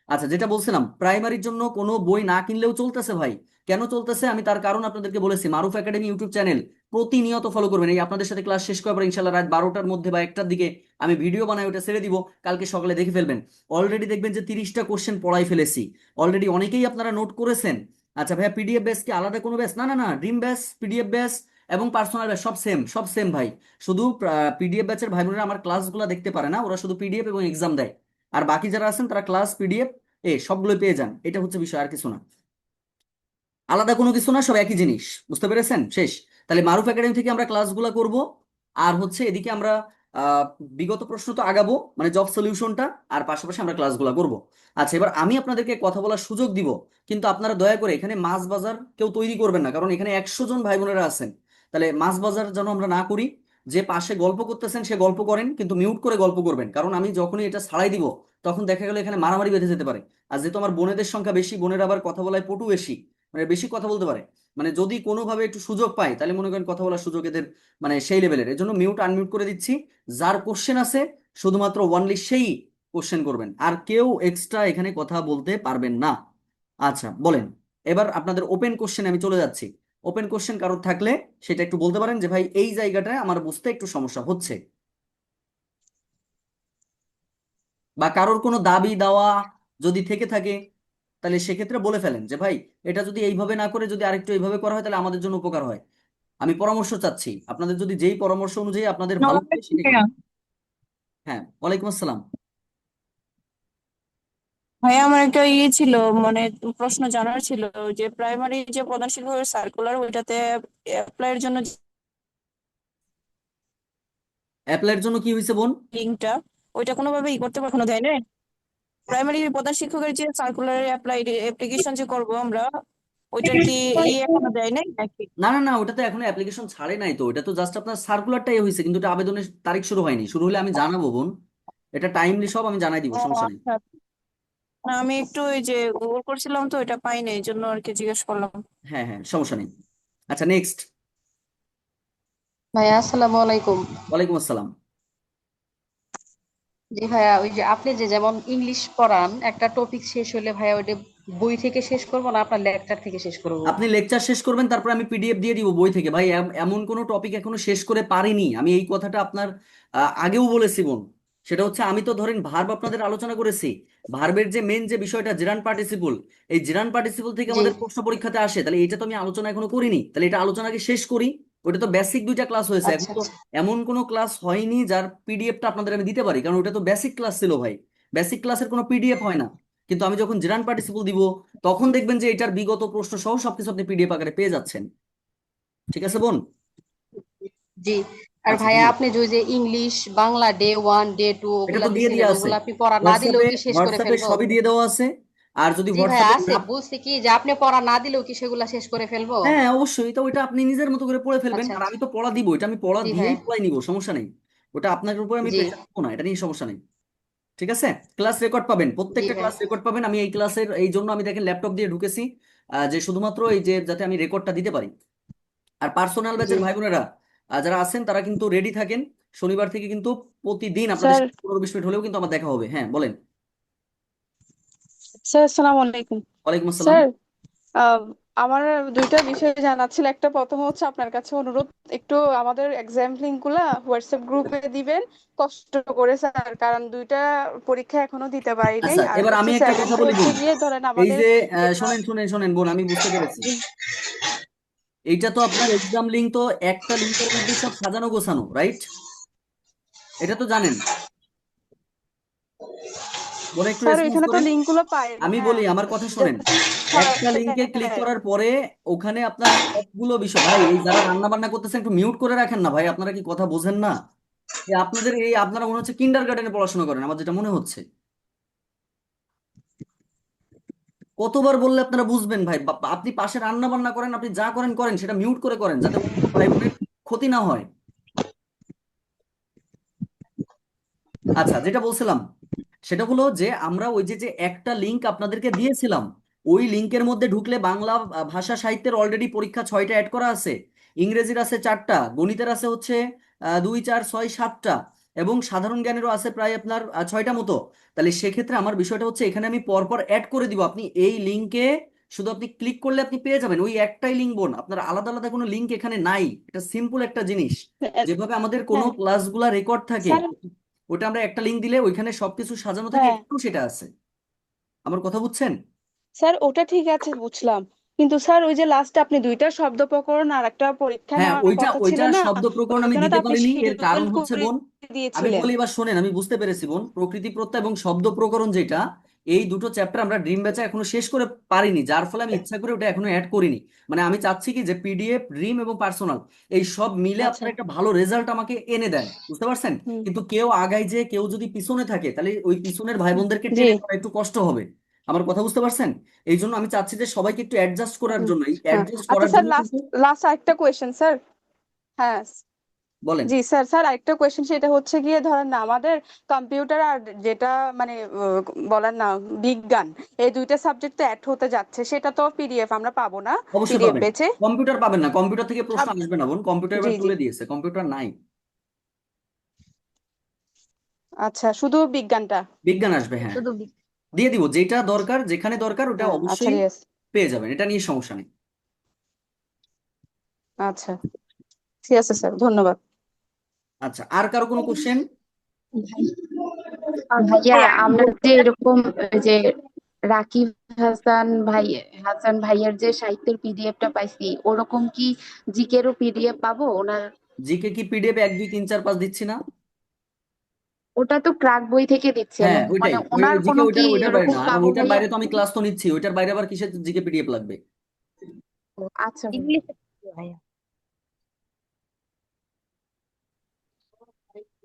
A: আচ্ছা যেটা বলছিলাম, প্রাইমারির জন্য কোনো বই না কিনলেও চলতেছে ভাই। কেন চলতেছে আমি তার কারণ আপনাদেরকে বলেছি। মারুফ একাডেমি ইউটিউব চ্যানেল প্রতিনিয়ত ফলো করবেন। এই আপনাদের সাথে ক্লাস শেষ করার পর ইনশাল্লাহ রাত 12টার মধ্যে বা 1টার দিকে আমি ভিডিও বানাই, ওটা ছেড়ে দিব, কালকে সকালে দেখে ফেলবেন। অলরেডি দেখবেন যে 30টা কোশ্চেন পড়াই ফেলেছি। অলরেডি অনেকেই আপনারা নোট করেছেন। আচ্ছা ভাইয়া পিডিএফ ব্যাচ কি আলাদা কোনো ব্যাচ? না না না, ড্রিম ব্যাচ, পিডিএফ ব্যাচ এবং পার্সোনাল ব্যাচ সব সেম, সব সেম ভাই। শুধু পিডিএফ ব্যাচের ভাই বোনেরা আমার ক্লাসগুলো দেখতে পারে না, ওরা শুধু পিডিএফ এবং এক্সাম দেয়। আর বাকি যারা আছেন তারা ক্লাস পিডিএফ সবগুলো পেয়ে যান, এটা হচ্ছে বিষয়, আর কিছু না। আলাদা কোনো কিছু না, সব একই জিনিস। বুঝতে পেরেছেন? শেষ। তাহলে মারুফ একাডেমি থেকে আমরা ক্লাসগুলো করব। আর হচ্ছে এদিকে আমরা আহ, বিগত প্রশ্ন তো আগাবো, মানে জব সলিউশনটা, আর পাশাপাশি আমরা ক্লাসগুলো করব। আচ্ছা এবার আমি আপনাদেরকে কথা বলার সুযোগ দিব, কিন্তু আপনারা দয়া করে এখানে মাছ বাজার কেউ তৈরি করবেন না, কারণ এখানে 100 জন ভাই বোনেরা আছেন। তাহলে মাছ বাজার যেন আমরা না করি। যে পাশে গল্প করতেছেন সে গল্প করেন, কিন্তু মিউট করে গল্প করবেন, কারণ আমি যখনই এটা ছাড়াই দিব তখন দেখা গেল এখানে মারামারি বেঁধে যেতে পারে। আর যেহেতু আমার বোনেদের সংখ্যা বেশি, বোনেরা আবার কথা বলায় পটু বেশি, মানে বেশি কথা বলতে পারে, মানে যদি কোনোভাবে একটু সুযোগ পায় তাহলে মনে করেন কথা বলার সুযোগ এদের মানে সেই লেভেলের। এর জন্য মিউট আনমিউট করে দিচ্ছি। যার কোশ্চেন আছে শুধুমাত্র ওয়ানলি সেই কোশ্চেন করবেন, আর কেউ এক্সট্রা এখানে কথা বলতে পারবেন না। আচ্ছা বলেন, এবার আপনাদের ওপেন কোশ্চেন আমি চলে যাচ্ছি। ওপেন কোশ্চেন কারোর থাকলে সেটা একটু বলতে পারেন যে ভাই এই জায়গাটায় আমার বুঝতে একটু সমস্যা হচ্ছে, বা কারোর কোনো দাবি দাওয়া যদি থেকে থাকে, তাহলে সেক্ষেত্রে বলে ফেলেন যে ভাই এটা যদি এইভাবে না করে যদি আরেকটু এইভাবে করা হয় তাহলে আমাদের জন্য উপকার হয়। আমি পরামর্শ চাচ্ছি, আপনাদের যদি যেই পরামর্শ অনুযায়ী আপনাদের ভালো
B: নমস্কার
A: হবে সেটাই
B: ভাইয়া।
A: করবেন। হ্যাঁ ওয়ালাইকুম আসসালাম।
B: ভাইয়া, আমার একটা ছিল, মানে প্রশ্ন জানার ছিল যে প্রাইমারি যে প্রধান শিক্ষকের সার্কুলার ওইটাতে অ্যাপ্লাইয়ের জন্য
A: অ্যাপ্লাইয়ের জন্য কি হয়েছে বোন?
B: লিঙ্কটা, ওইটা কোনোভাবে করতে কোনো দেয় না। প্রাইমারি প্রধান শিক্ষকের যে সার্কুলার অ্যাপ্লিকেশন যে করব আমরা, ওইটার কি এখনো দেয় নাই নাকি?
A: না না না, ওটা তো এখনো অ্যাপ্লিকেশন ছাড়ে নাই তো, এটা তো জাস্ট আপনার সার্কুলারটাই হয়েছে, কিন্তু এটা আবেদনের তারিখ শুরু হয়নি। শুরু হলে আমি জানাবো বোন, এটা টাইমলি সব আমি জানাই দিব,
B: ও
A: সমস্যা নেই।
B: আচ্ছা। না, আমি একটু ওই যে গুগল করছিলাম তো এটা পাই নাই, এই জন্য আর কি জিজ্ঞেস করলাম।
A: হ্যাঁ হ্যাঁ সমস্যা নেই। আচ্ছা নেক্সট।
C: ভাইয়া আসসালামু আলাইকুম।
A: ওয়ালাইকুম আসসালাম।
C: জি ভাইয়া, ওই যে আপনি যে যেমন ইংলিশ পড়ান, একটা টপিক শেষ হলে ভাইয়া ওইটা বই থেকে শেষ করবো না আপনার লেকচার থেকে শেষ করবো?
A: আপনি লেকচার শেষ করবেন, তারপর আমি পিডিএফ দিয়ে দিব বই থেকে। ভাই এমন কোনো টপিক এখনো শেষ করে পারিনি আমি, এই কথাটা আপনার আগেও বলেছি বোন। সেটা হচ্ছে, আমি তো ধরেন ভার্ব আপনাদের আলোচনা করেছি। ভার্বের যে মেন যে বিষয়টা জেরান্ড পার্টিসিপল, এই জেরান্ড পার্টিসিপল থেকে
C: জি।
A: আমাদের প্রশ্ন পরীক্ষাতে আসে, তাহলে এটা তো আমি আলোচনা এখনো করিনি, তাহলে এটা আলোচনাকে শেষ করি। ওটা তো বেসিক দুইটা ক্লাস হয়েছে, এখন
C: আচ্ছা
A: তো
C: আচ্ছা।
A: এমন কোনো ক্লাস হয়নি যার পিডিএফটা আপনাদের আমি দিতে পারি, কারণ ওটা তো বেসিক ক্লাস ছিল ভাই। বেসিক ক্লাসের কোনো পিডিএফ হয় না। কিন্তু আমি যখন জেরান্ড পার্টিসিপল দিব, তখন দেখবেন যে এটার বিগত প্রশ্ন সহ সবকিছু আপনি পিডিএফ আকারে পেয়ে যাচ্ছেন। ঠিক আছে বোন?
C: জি। আর
A: আচ্ছা
C: ভাইয়া
A: ঠিক আছে।
C: আপনি যে ওই যে ইংলিশ বাংলা ডে 1 ডে 2
A: এটা
C: ওগুলা
A: তো দিয়ে
C: দিছিলেন,
A: দিয়ে আছে,
C: ওগুলা আপনি পড়া না দিলেও
A: হোয়াটসঅ্যাপে
C: কি শেষ করে
A: হোয়াটসঅ্যাপে
C: ফেলবো?
A: সবই দিয়ে দেওয়া আছে। আর যদি
C: জি ভাইয়া
A: হোয়াটসঅ্যাপে
C: আছে,
A: না,
C: বুঝছি কি যে আপনি পড়া না দিলেও কি সেগুলা শেষ করে ফেলবো?
A: হ্যাঁ অবশ্যই, তো ওইটা আপনি নিজের মতো করে পড়ে ফেলবেন,
C: আচ্ছা
A: আর
C: আচ্ছা।
A: আমি তো পড়া দিব, এটা আমি পড়া
C: জি
A: দিয়েই
C: ভাইয়া।
A: পড়াই নিব, সমস্যা নেই। ওটা আপনার উপর আমি
C: জি।
A: প্রেশার দেবো না, এটা নিয়ে সমস্যা নেই। ঠিক আছে। ক্লাস রেকর্ড পাবেন,
C: জি
A: প্রত্যেকটা
C: ভাইয়া।
A: ক্লাস রেকর্ড পাবেন। আমি এই ক্লাসের এই জন্য আমি দেখেন ল্যাপটপ দিয়ে ঢুকেছি, যে শুধুমাত্র এই যে যাতে আমি রেকর্ডটা দিতে পারি। আর পার্সোনাল
C: জি।
A: ব্যাচের ভাই বোনেরা যারা আছেন, তারা কিন্তু রেডি থাকেন। শনিবার থেকে কিন্তু প্রতিদিন আপনাদের
B: স্যার।
A: সাথে 15-20 মিনিট হলেও কিন্তু আমার দেখা হবে। হ্যাঁ বলেন।
B: স্যার আসসালামু আলাইকুম।
A: ওয়ালাইকুম আসসালাম।
B: স্যার, আহ, আমার দুইটা বিষয় জানার ছিল। একটা প্রথম হচ্ছে আপনার কাছে অনুরোধ, একটু আমাদের এক্সাম লিঙ্ক গুলা হোয়াটসঅ্যাপ গ্রুপে দিবেন কষ্ট করে স্যার, কারণ দুইটা পরীক্ষা এখনো দিতে পারি নাই।
A: আচ্ছা,
B: আর
A: এবার
B: হচ্ছে
A: আমি একটা কথা
B: সেকেন্ডটা
A: বলি
B: হচ্ছে
A: বোন।
B: গিয়ে ধরেন
A: এই
B: আমাদের
A: যে
B: যেটা
A: শোনেন শোনেন শোনেন বোন, আমি বুঝতে পেরেছি। এইটা তো আপনার এক্সাম লিঙ্ক, তো একটা লিঙ্কের মধ্যে সব সাজানো গোছানো, রাইট? এটা তো জানেন। বোন একটু
B: স্যার
A: রেসপন্স
B: ওইখানে তো
A: করেন।
B: লিঙ্ক গুলো পাই না,
A: আমি
B: হ্যাঁ।
A: বলি, আমার কথা শোনেন।
B: যে- হ্যাঁ
A: একটা লিঙ্কে ক্লিক
B: হ্যাঁ।
A: করার পরে ওখানে আপনার সবগুলো বিষয়, ভাই এই যারা রান্না বান্না করতেছেন একটু মিউট করে রাখেন না ভাই, আপনারা কি কথা বোঝেন না? আপনাদের এই আপনারা মনে হচ্ছে কিন্ডার গার্ডেনে পড়াশোনা করেন, আমার যেটা মনে হচ্ছে। কতবার বললে আপনারা বুঝবেন ভাই? আপনি পাশে রান্না বান্না করেন, আপনি যা করেন করেন, সেটা মিউট করে করেন, যাতে অন্য ভাই বোনের ক্ষতি না হয়। আচ্ছা, যেটা বলছিলাম সেটা হলো যে, আমরা ওই যে যে একটা লিংক আপনাদেরকে দিয়েছিলাম, ওই লিংকের মধ্যে ঢুকলে বাংলা ভাষা সাহিত্যের অলরেডি পরীক্ষা 6টা অ্যাড করা আছে, ইংরেজির আছে 4টা, গণিতের আছে হচ্ছে 2 4 6 7টা, এবং সাধারণ জ্ঞানেরও আছে প্রায় আপনার 6টা মতো। তাহলে সেক্ষেত্রে আমার বিষয়টা হচ্ছে, এখানে আমি পরপর অ্যাড করে দিব, আপনি এই লিংকে শুধু আপনি ক্লিক করলে আপনি পেয়ে যাবেন ওই একটাই লিঙ্ক বোন, আপনার আলাদা আলাদা কোনো লিঙ্ক এখানে নাই। এটা সিম্পল একটা জিনিস। যেভাবে আমাদের কোনো
B: হ্যাঁ
A: ক্লাসগুলা রেকর্ড থাকে,
B: স্যার।
A: ওটা আমরা একটা লিঙ্ক দিলে ওইখানে সবকিছু সাজানো থাকে,
B: হ্যাঁ
A: এখানেও সেটা আছে। আমার কথা বুঝছেন?
B: স্যার, ওটা ঠিক আছে বুঝলাম, কিন্তু স্যার ওই যে লাস্টে আপনি দুইটা শব্দ প্রকরণ আর একটা পরীক্ষা
A: হ্যাঁ,
B: নেওয়ার
A: ওইটা
B: কথা ছিল
A: ওইটা
B: না,
A: শব্দ প্রকরণ আমি
B: ওইখানে তো
A: দিতে
B: আপনি
A: পারিনি, এর কারণ
B: শিডিউল
A: হচ্ছে
B: করে
A: বোন, আমি
B: দিয়েছিলেন।
A: বলি এবার শোনেন, আমি বুঝতে পেরেছি বোন। প্রকৃতি প্রত্যয় এবং শব্দ প্রকরণ যেটা, এই দুটো চ্যাপ্টার আমরা ড্রিম ব্যাচে এখনো শেষ করে পারিনি, যার ফলে আমি ইচ্ছা করে ওটা এখনো অ্যাড করিনি। মানে আমি চাচ্ছি কি যে পিডিএফ, ড্রিম এবং পার্সোনাল এই সব মিলে
B: আচ্ছা।
A: আপনার একটা ভালো রেজাল্ট আমাকে এনে দেন, বুঝতে পারছেন?
B: হুম।
A: কিন্তু কেউ আগায় যে কেউ যদি পিছনে থাকে, তাহলে ওই পিছনের ভাই বোনদেরকে
B: জি।
A: টেনে নেওয়া একটু কষ্ট হবে। আমার কথা বুঝতে পারছেন? এই জন্য আমি চাচ্ছি যে সবাইকে একটু অ্যাডজাস্ট করার
B: হুম।
A: জন্য, এই
B: হ্যাঁ
A: অ্যাডজাস্ট
B: আচ্ছা
A: করার
B: স্যার,
A: জন্য
B: লাস্ট
A: কিন্তু।
B: লাস্ট আরেকটা কোয়েশ্চেন স্যার। হ্যাঁ।
A: বলেন।
B: জি স্যার, স্যার আরেকটা কোয়েশ্চেন, সেটা হচ্ছে গিয়ে ধরেন না আমাদের কম্পিউটার আর যেটা মানে বলেন না বিজ্ঞান, এই দুইটা সাবজেক্ট তো অ্যাড হতে যাচ্ছে, সেটা তো পিডিএফ আমরা পাবো না?
A: অবশ্যই
B: পিডিএফ
A: পাবেন।
B: বেচে
A: কম্পিউটার পাবেন না, কম্পিউটার থেকে প্রশ্ন
B: সব।
A: আসবে না বোন, কম্পিউটার
B: জি
A: এবার
B: জি।
A: তুলে দিয়েছে, কম্পিউটার নাই।
B: আচ্ছা, শুধু বিজ্ঞানটা।
A: বিজ্ঞান আসবে, হ্যাঁ।
C: শুধু
A: দিয়ে দিব, যেটা দরকার যেখানে দরকার ওটা
B: হ্যাঁ আচ্ছা,
A: অবশ্যই
B: ইয়েস।
A: পেয়ে যাবেন, এটা নিয়ে সমস্যা নেই।
B: আচ্ছা ঠিক আছে স্যার, ধন্যবাদ।
A: আচ্ছা, আর কারো কোনো কোশ্চেন?
D: ভাইয়া আমরা যে এরকম যে রাকিব হাসান ভাই হাসান ভাইয়ের যে সাহিত্যের পিডিএফটা পাইছি, ওরকম কি জিকেরও পিডিএফ পাবো ওনার?
A: জিকে কি পিডিএফ 1 2 3 4 5 দিচ্ছি না?
D: ওটা তো ক্রাক বই থেকে দিচ্ছেন,
A: হ্যাঁ ওইটাই,
D: মানে
A: ওই
D: ওনার
A: জিকে
D: কোনো কি
A: ওইটার বাইরে
D: এরকম
A: না, আর
D: পাবো
A: ওইটার
D: ভাইয়া?
A: বাইরে তো আমি ক্লাস তো নিচ্ছি, ওইটার বাইরে আবার কিসের জিকে পিডিএফ লাগবে?
D: ও, আচ্ছা ভাইয়া।
C: ইংলিশে ভাইয়া।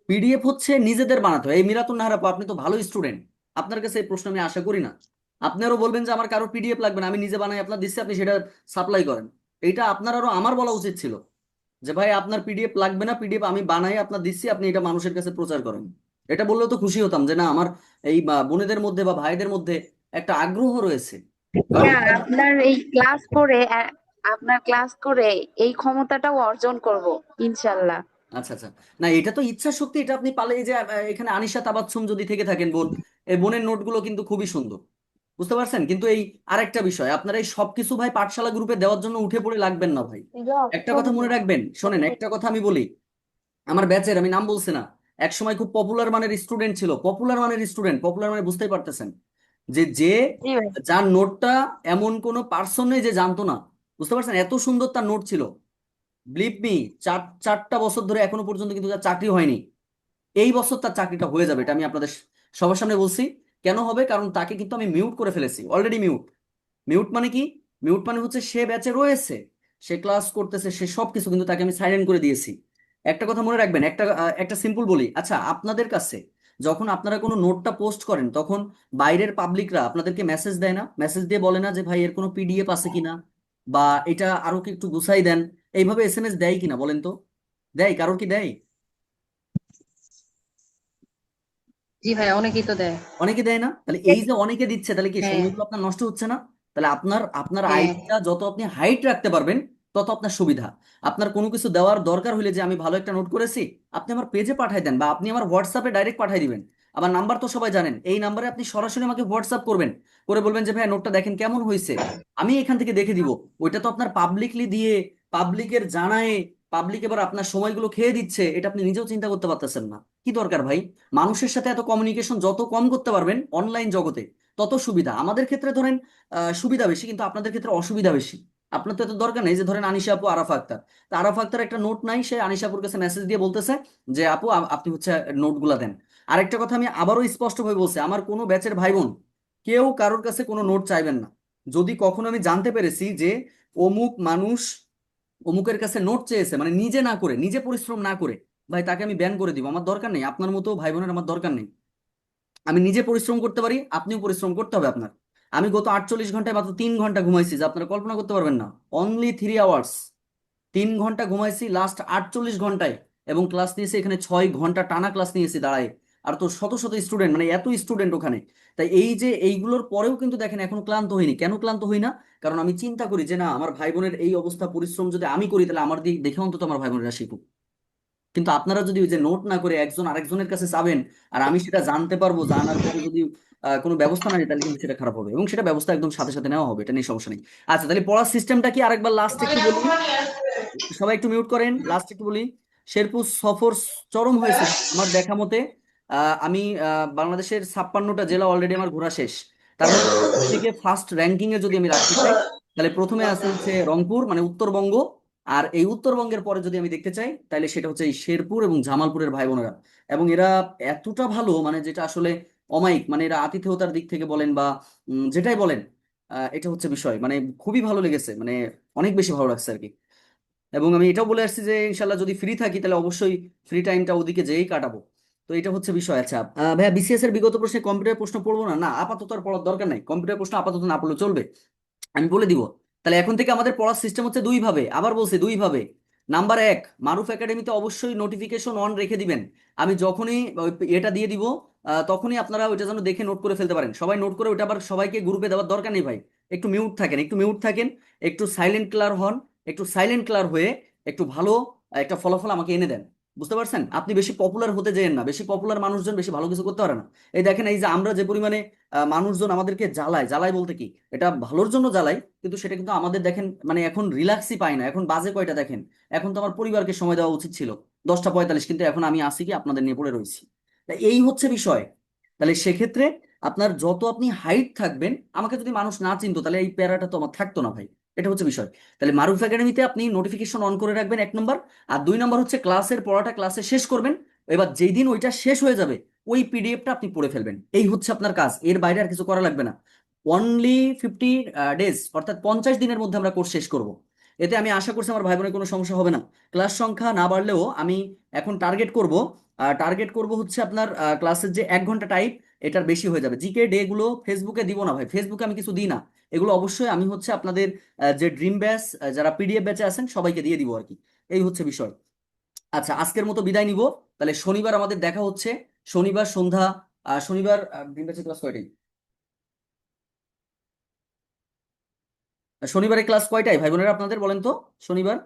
A: পিডিএফ হচ্ছে নিজেদের বানাতে হয়। এই মিরাতুন নাহার আপু, আপনি তো ভালো স্টুডেন্ট, আপনার কাছে এই প্রশ্ন আমি আশা করি না। আপনারও বলবেন যে আমার কারো পিডিএফ লাগবে না, আমি নিজে বানাই আপনার দিচ্ছি, আপনি সেটা সাপ্লাই করেন। এইটা আপনার আরো আমার বলা উচিত ছিল, যে ভাই আপনার পিডিএফ লাগবে না, পিডিএফ আমি বানাই আপনার দিচ্ছি, আপনি এটা মানুষের কাছে প্রচার করেন। এটা বললেও তো খুশি হতাম, যে না আমার এই বোনেদের মধ্যে বা ভাইদের মধ্যে একটা আগ্রহ রয়েছে। কারণ
D: ভাইয়া আপনার এই ক্লাস করে আপনার ক্লাস করে এই ক্ষমতাটাও অর্জন করব ইনশাল্লাহ।
A: আচ্ছা আচ্ছা, না এটা তো ইচ্ছা শক্তি, এটা আপনি পালে। এই যে এখানে আনিশা তাবাচ্ছুম যদি থেকে থাকেন বোন, এই বোনের নোটগুলো কিন্তু খুবই সুন্দর, বুঝতে পারছেন? কিন্তু এই আরেকটা বিষয়, আপনারা এই সবকিছু ভাই পাঠশালা গ্রুপে দেওয়ার জন্য উঠে পড়ে লাগবেন না ভাই। একটা কথা মনে রাখবেন, শোনেন একটা কথা আমি বলি, আমার ব্যাচের, আমি নাম বলছি না, এক সময় খুব পপুলার মানের স্টুডেন্ট ছিল, পপুলার মানের স্টুডেন্ট, পপুলার মানে বুঝতেই পারতেছেন যে
D: জি ভাই।
A: যার নোটটা এমন কোনো পার্সন নেই যে জানতো না, বুঝতে পারছেন? এত সুন্দর তার নোট ছিল, বিলিভ মি। চারটা বছর ধরে এখনো পর্যন্ত কিন্তু তার চাকরি হয়নি। এই বছর তার চাকরিটা হয়ে যাবে, এটা আমি আপনাদের সবার সামনে বলছি। কেন হবে? কারণ তাকে কিন্তু আমি মিউট করে ফেলেছি অলরেডি। মিউট, মিউট মানে কি? মিউট মানে হচ্ছে সে ব্যাচে রয়েছে, সে ক্লাস করতেছে, সে সব কিছু, কিন্তু তাকে আমি সাইলেন্ট করে দিয়েছি। একটা কথা মনে রাখবেন, একটা সিম্পল বলি, আচ্ছা আপনাদের কাছে যখন আপনারা কোনো নোটটা পোস্ট করেন, তখন বাইরের পাবলিকরা আপনাদেরকে মেসেজ দেয় না? মেসেজ দিয়ে বলে না যে ভাই এর কোনো পিডিএফ আছে কিনা, বা এটা আরো কি একটু গুছাই দেন? এইভাবে এসএমএস দেয় কিনা বলেন তো? দেয়? কারোর কি দেয়?
C: জি ভাই, অনেকেই তো দেয়।
A: অনেকে দেয় না? তাহলে এই যে অনেকে দিচ্ছে, তাহলে কি
C: হ্যাঁ,
A: সময়গুলো আপনার নষ্ট হচ্ছে না? তাহলে আপনার আপনার
C: হ্যাঁ।
A: আইডিটা যত আপনি হাইট রাখতে পারবেন, তত আপনার সুবিধা। আপনার কোনো কিছু দেওয়ার দরকার হলে, যে আমি ভালো একটা নোট করেছি, আপনি আমার পেজে পাঠাই দেন, বা আপনি আমার হোয়াটসঅ্যাপে ডাইরেক্ট পাঠাই দিবেন। আমার নাম্বার তো সবাই জানেন, এই নাম্বারে আপনি সরাসরি আমাকে হোয়াটসঅ্যাপ করবেন, করে বলবেন যে ভাই নোটটা দেখেন কেমন হয়েছে, আমি এখান থেকে দেখে দিব। ওইটা তো আপনার পাবলিকলি দিয়ে, পাবলিকের জানায়, পাবলিক এবার আপনার সময়গুলো খেয়ে দিচ্ছে, এটা আপনি নিজেও চিন্তা করতে পারতেছেন না। কি দরকার ভাই? মানুষের সাথে এত কমিউনিকেশন যত কম করতে পারবেন অনলাইন জগতে, তত সুবিধা। আমাদের ক্ষেত্রে ধরেন সুবিধা বেশি, কিন্তু আপনাদের ক্ষেত্রে অসুবিধা বেশি। আপনার তো এত দরকার নেই যে ধরেন আনিশা আপু, আরাফা আক্তার, তা আরাফা আক্তার একটা নোট নাই, সে আনিশা আপুর কাছে মেসেজ দিয়ে বলতেছে যে আপু আপনি হচ্ছে নোটগুলা দেন। আরেকটা কথা আমি আবারও স্পষ্টভাবে বলছি, আমার কোনো ব্যাচের ভাই বোন কেউ কারোর কাছে কোনো নোট চাইবেন না। যদি কখনো আমি জানতে পেরেছি যে অমুক মানুষ অমুকের কাছে নোট চেয়েছে, মানে নিজে না করে, নিজে পরিশ্রম না করে, ভাই তাকে আমি ব্যান করে দিব। আমার দরকার নেই, আপনার মতো ভাই বোনের আমার দরকার নেই। আমি নিজে পরিশ্রম করতে পারি, আপনিও পরিশ্রম করতে হবে আপনার। আমি গত 48 ঘন্টায় মাত্র 3 ঘন্টা ঘুমাইছি, যা আপনারা কল্পনা করতে পারবেন না। অনলি 3 আওয়ার্স, 3 ঘন্টা ঘুমাইছি লাস্ট 48 ঘন্টায়। এবং ক্লাস নিয়েছি এখানে 6 ঘন্টা টানা ক্লাস নিয়েছি দাঁড়ায়। আর তো শত শত স্টুডেন্ট, মানে এত স্টুডেন্ট ওখানে। তাই এই যে এইগুলোর পরেও কিন্তু দেখেন এখনো ক্লান্ত হইনি। কেন ক্লান্ত হই না? কারণ আমি চিন্তা করি যে না, আমার ভাই বোনের এই অবস্থা, পরিশ্রম যদি আমি করি, তাহলে আমার দিক দেখে অন্তত আমার ভাই বোনেরা শিখুক। কিন্তু আপনারা যদি ওই যে নোট না করে একজন আরেকজনের কাছে চাবেন, আর আমি সেটা জানতে পারবো, জানার পরে যদি কোনো ব্যবস্থা না নিই, তাহলে কিন্তু সেটা খারাপ হবে, এবং সেটা ব্যবস্থা একদম সাথে সাথে নেওয়া হবে, এটা নিয়ে সমস্যা নেই। আচ্ছা, তাহলে পড়ার সিস্টেমটা কি আরেকবার লাস্ট একটু বলি। সবাই একটু মিউট করেন, লাস্ট একটু বলি। শেরপুর সফর চরম হয়েছে আমার দেখা মতে। আমি বাংলাদেশের 56টা জেলা অলরেডি আমার ঘোরা শেষ। তার মধ্যে থেকে ফার্স্ট র্যাঙ্কিং এ যদি আমি রাখতে চাই, তাহলে প্রথমে আছে হচ্ছে রংপুর, মানে উত্তরবঙ্গ। আর এই উত্তরবঙ্গের পরে যদি আমি দেখতে চাই, তাহলে সেটা হচ্ছে এই শেরপুর এবং জামালপুরের ভাই বোনেরা। এবং এরা এতটা ভালো, মানে যেটা আসলে অমায়িক, মানে এরা আতিথেয়তার দিক থেকে বলেন বা যেটাই বলেন, এটা হচ্ছে বিষয়, মানে খুবই ভালো লেগেছে, মানে অনেক বেশি ভালো লাগছে আর কি। এবং আমি এটাও বলে আসছি যে ইনশাল্লাহ যদি ফ্রি থাকি, তাহলে অবশ্যই ফ্রি টাইমটা ওদিকে যেয়েই কাটাবো। তো এটা হচ্ছে বিষয়। আচ্ছা ভাইয়া, বিসিএস এর বিগত প্রশ্নে কম্পিউটার প্রশ্ন পড়বো না? না, আপাতত আর পড়ার দরকার নাই, কম্পিউটার প্রশ্ন আপাতত না পড়লে চলবে, আমি বলে দিব। তাহলে এখন থেকে আমাদের পড়ার সিস্টেম হচ্ছে দুই ভাবে, আবার বলছি দুই ভাবে। নাম্বার এক, মারুফ একাডেমিতে অবশ্যই নোটিফিকেশন অন রেখে দিবেন। আমি যখনই এটা দিয়ে দিব, তখনই আপনারা ওইটা যেন দেখে নোট করে ফেলতে পারেন। সবাই নোট করে ওইটা আবার সবাইকে গ্রুপে দেওয়ার দরকার নেই ভাই। একটু মিউট থাকেন, একটু মিউট থাকেন, একটু সাইলেন্ট ক্লার হন, একটু সাইলেন্ট ক্লার হয়ে একটু ভালো একটা ফলাফল আমাকে এনে দেন। বুঝতে পারছেন? আপনি বেশি পপুলার হতে যেয়েন না, বেশি পপুলার মানুষজন বেশি ভালো কিছু করতে পারে না। এই দেখেন, এই যে আমরা যে পরিমাণে মানুষজন আমাদেরকে জ্বালায়, জ্বালায় বলতে কি, এটা ভালোর জন্য জ্বালায়, কিন্তু সেটা কিন্তু আমাদের দেখেন মানে এখন রিল্যাক্সই পাই না। এখন বাজে কয়টা দেখেন, এখন তো আমার পরিবারকে সময় দেওয়া উচিত ছিল 10টা 45, কিন্তু এখন আমি আসি কি আপনাদের নিয়ে পড়ে রয়েছি। তা এই হচ্ছে বিষয়। তাহলে সেক্ষেত্রে আপনার যত আপনি হাইট থাকবেন, আমাকে যদি মানুষ না চিনতো, তাহলে এই প্যারাটা তো আমার থাকতো না ভাই। এটা হচ্ছে বিষয়। তাহলে মারুফ একাডেমিতে আপনি নোটিফিকেশন অন করে রাখবেন, 1 নম্বর। আর 2 নম্বর হচ্ছে ক্লাসের পড়াটা ক্লাসে শেষ করবেন। এবার যেই দিন ওইটা শেষ হয়ে যাবে, ওই পিডিএফটা আপনি পড়ে ফেলবেন। এই হচ্ছে আপনার কাজ, এর বাইরে আর কিছু করা লাগবে না। অনলি 50 ডেজ, অর্থাৎ 50 দিনের মধ্যে আমরা কোর্স শেষ করব। এতে আমি আশা করছি আমার ভাই বোনের কোনো সমস্যা হবে না। ক্লাস সংখ্যা না বাড়লেও আমি এখন টার্গেট করব হচ্ছে আপনার ক্লাসের যে 1 ঘন্টা টাইপ, এটার বেশি হয়ে যাবে। জিকে ডে গুলো ফেসবুকে দিব না ভাই, ফেসবুকে আমি কিছু দিই না। এগুলো অবশ্যই আমি হচ্ছে আপনাদের যে ড্রিম ব্যাচ, যারা পিডিএফ ব্যাচে আছেন সবাইকে দিয়ে দিব আর কি। এই হচ্ছে বিষয়। আচ্ছা, আজকের মতো বিদায় নিব। তাহলে শনিবার আমাদের দেখা হচ্ছে, শনিবার সন্ধ্যা, শনিবার ড্রিম ব্যাচের ক্লাস কয়টায়? শনিবারে ক্লাস কয়টায় ভাই বোনেরা আপনাদের বলেন তো? শনিবার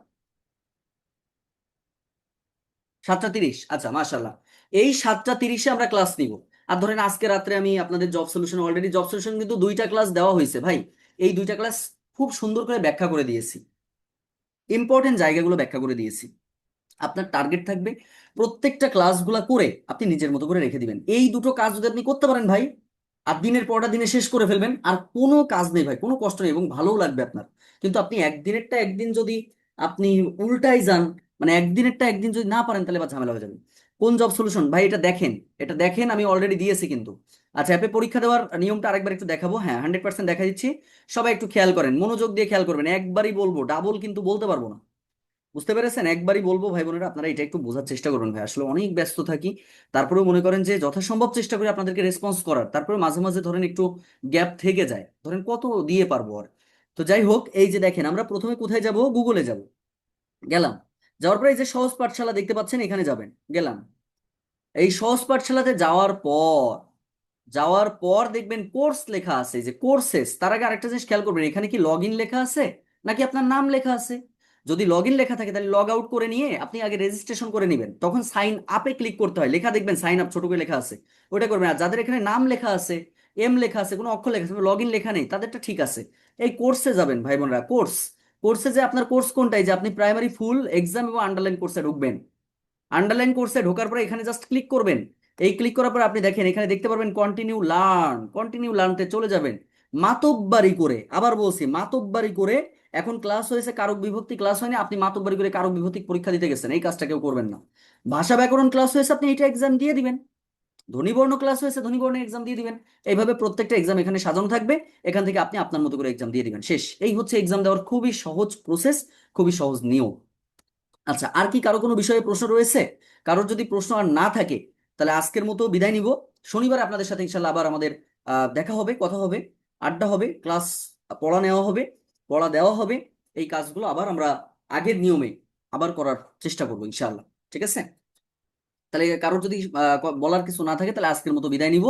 A: 7:30। আচ্ছা, মাশাল্লাহ। এই 7:30-এ আমরা ক্লাস নিব। আর ধরেন আজকে রাত্রে আমি আপনাদের job solution, already job solution কিন্তু 2টা ক্লাস দেওয়া হয়েছে ভাই। এই 2টা ক্লাস খুব সুন্দর করে ব্যাখ্যা করে দিয়েছি, ইম্পর্টেন্ট জায়গাগুলো ব্যাখ্যা করে দিয়েছি। আপনার টার্গেট থাকবে প্রত্যেকটা ক্লাসগুলো করে আপনি নিজের মতো করে রেখে দিবেন। এই দুটো কাজ যদি আপনি করতে পারেন ভাই, আর দিনের পরটা দিনে শেষ করে ফেলবেন, আর কোনো কাজ নেই ভাই, কোনো কষ্ট নেই এবং ভালোও লাগবে আপনার। কিন্তু আপনি একদিনেরটা একদিন যদি আপনি উল্টাই যান, মানে একদিনেরটা একদিন যদি না পারেন, তাহলে বা ঝামেলা হয়ে যাবে। কোন জব সলিউশন ভাই? এটা দেখেন, এটা দেখেন, আমি অলরেডি দিয়েছি কিন্তু। আচ্ছা, অ্যাপে পরীক্ষা দেওয়ার নিয়মটা আরেকবার একটু দেখাবো। হ্যাঁ, 100% দেখা দিচ্ছি। সবাই একটু খেয়াল করেন, মনোযোগ দিয়ে খেয়াল করবেন। একবারই বলবো, ডাবল কিন্তু বলতে পারবো না। বুঝতে পেরেছেন? একবারই বলবো ভাই বোনেরা, আপনারা এটা একটু বোঝার চেষ্টা করবেন ভাই। আসলে অনেক ব্যস্ত থাকি, তারপরেও মনে করেন যে যথাসম্ভব চেষ্টা করি আপনাদেরকে রেসপন্স করার, তারপরে মাঝে মাঝে ধরেন একটু গ্যাপ থেকে যায়, ধরেন কত দিয়ে পারবো আর। তো যাই হোক, এই যে দেখেন, আমরা প্রথমে কোথায় যাব? গুগলে যাব। গেলাম, যাওয়ার পরে এই যে সহজ পাঠশালা দেখতে পাচ্ছেন, এখানে যাবেন। গেলাম, এই সহজ পাঠশালাতে যাওয়ার পর দেখবেন কোর্স লেখা আছে, এই যে কোর্সেস। তার আগে আরেকটা জিনিস খেয়াল করবেন, এখানে কি লগ ইন লেখা আছে নাকি আপনার নাম লেখা আছে? যদি লগ ইন লেখা থাকে তাহলে লগ আউট করে নিয়ে আপনি আগে রেজিস্ট্রেশন করে নেবেন, তখন সাইন আপে ক্লিক করতে হয়। লেখা দেখবেন সাইন আপ ছোট করে লেখা আছে, ওইটা করবেন। আর যাদের এখানে নাম লেখা আছে, এম লেখা আছে, কোনো অক্ষর লেখা আছে, লগ ইন লেখা নেই, তাদেরটা ঠিক আছে। এই কোর্সে যাবেন ভাই বোনরা, কোর্সে যে আপনার কোর্স কোনটাই, যে আপনি প্রাইমারি ফুল এক্সাম এবং আন্ডারলাইন কোর্সে ঢুকবেন। আন্ডারলাইন কোর্সে ঢোকার পরে এখানে জাস্ট ক্লিক করবেন। এই ক্লিক করার পর আপনি দেখেন এখানে দেখতে পারবেন কন্টিনিউ লার্নতে চলে যাবেন। মাতব্বারি করে, আবার বলছি মাতব্বারি করে। এখন ক্লাস হয়েছে কারক বিভক্তি ক্লাস হয়নি, আপনি মাতব্বারি করে কারক বিভক্তি পরীক্ষা দিতে গেছেন, এই কাজটা কেউ করবেন না। ভাষা ব্যাকরণ ক্লাস হয়েছে, আপনি এটা এক্সাম দিয়ে দিবেন। ধ্বনিবর্ণ ক্লাস হয়েছে, ধ্বনিবর্ণের এক্সাম দিয়ে দিবেন। এইভাবে প্রত্যেকটা এক্সাম এখানে সাজানো থাকবে, এখান থেকে আপনি আপনার মতো করে এক্সাম দিয়ে দিবেন, শেষ। এই হচ্ছে এক্সাম দেওয়ার খুবই সহজ প্রসেস, খুবই সহজ নিয়ম। আচ্ছা, আর কি কারো কোনো বিষয়ে প্রশ্ন রয়েছে? কারোর যদি প্রশ্ন আর না থাকে, তাহলে আজকের মতো বিদায় নিব। শনিবার আপনাদের সাথে ইনশাল্লাহ আবার আমাদের দেখা হবে, কথা হবে, আড্ডা হবে, ক্লাস পড়া নেওয়া হবে, পড়া দেওয়া হবে। এই কাজগুলো আবার আমরা আগের নিয়মে আবার করার চেষ্টা করবো ইনশাল্লাহ। ঠিক আছে? তাহলে কারোর যদি বলার কিছু না থাকে, তাহলে আজকের মতো বিদায় নিব।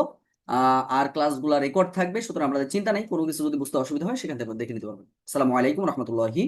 A: আর ক্লাসগুলো রেকর্ড থাকবে, সুতরাং আমাদের চিন্তা নেই, কোনো কিছু যদি বুঝতে অসুবিধা হয় সেখান থেকে আপনারা দেখে নিতে পারবেন। আসসালামু আলাইকুম রহমতুল্লাহি